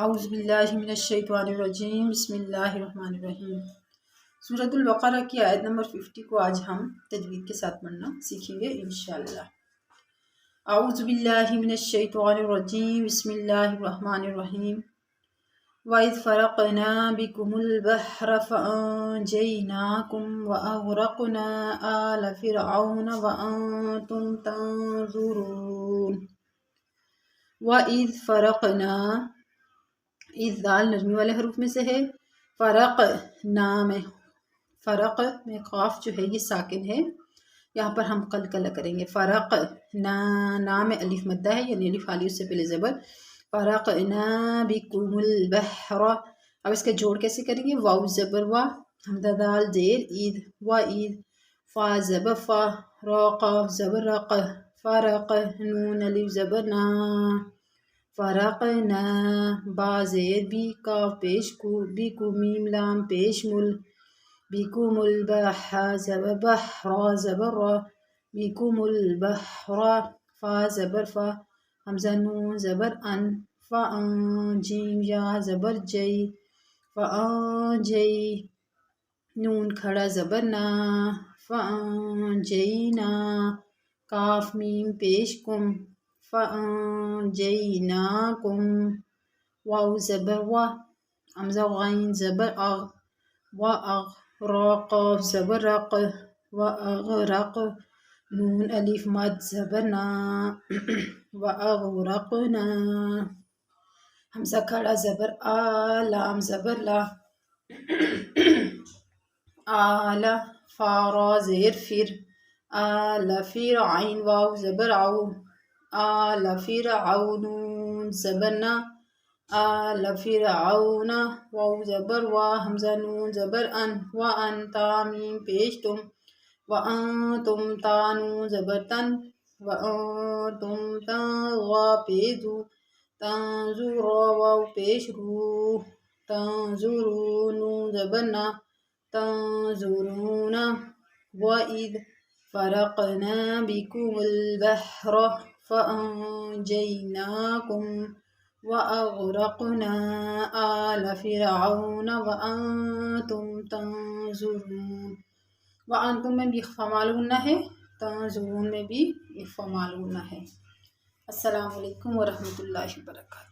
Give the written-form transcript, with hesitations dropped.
اعوذ باللہ من الشیطان الرجیم، بسم اللہ الرحمن الرحیم۔ سورۃ البقرہ کی آیت نمبر 50 کو آج ہم تجوید کے ساتھ پڑھنا سیکھیں گے انشاءاللہ۔ اعوذ باللہ من الشیطان الرجیم، بسم اللہ الرحمن الرحیم۔ وَإِذْ فَرَقْنَا بِكُمُ الْبَحْرَ فَأَنْجَيْنَاكُمْ وَأَغْرَقْنَا آلَ فِرْعَوْنَ وَأَنْتُمْ تَنْظُرُونَ۔ وَإِذْ فَرَقْنَا، اذ دال نرمی والے حروف میں سے ہے۔ فرق میں قاف جو ہے یہ ساکن ہے، یہاں پر ہم قلقلہ کریں گے۔ فرق نا میں الف مدہ ہے، یعنی الف خالی اس سے پہلے زبر۔ فرقنا بکم البحر، اب اس کا جوڑ کیسے کریں گے؟ واو زبر وا، حمزہ دال زیر عید و عید، فا زبر فا، را قاف زبر رق، فرق نون الف زبر نا، فرقنا با زیر بی، کاف پیش کو، بیکو میم لام پیش مل، بیکم البحر زبر بحر زبر را، بیکم البحر، فا زبر فا، حمزہ نون زبر ان، فان جیم یا زبر جئی، فان جئی، نون کھڑا زبر نا، فان جینا، کاف میم پیش کم، فَأَنْجَيْنَاكُمْ، واو زبر وا، حمزہ غین زبر اغ، وَأَغْ، را قاف زبر رق، وَأَغْرق، نون الف مد زبر نا، وَأَغْرَقْنَا، حمزہ کھڑا زبر آ، لام زبر لا، آل، فا را زیر فر، آل فر عین واو زبر عو، آل فرعون زبر نا، آل فرعون، واو زبر وا، حمزہ نون زبر ان، وان تا میم پیش تم، وانتم تا نون زبر تن، وانتم غا پیش دو، تنظر واو پیش رو، تنظرون نون زبر نا، تنظرون۔ وَإِذْ فَرَقْنَا بِكُمُ الْبَحْرَ فَأَنْجَيْنَاكُمْ وَأَغْرَقْنَا آلَ فِرْعَوْنَ وَأَنْتُمْ تَنْظُرُونَ۔ وَأَنْتُم میں بھی اخفا معلوم ہے، تنظرون میں بھی اخفا معلوم ہے۔ السلام علیکم ورحمۃ اللہ وبرکاتہ۔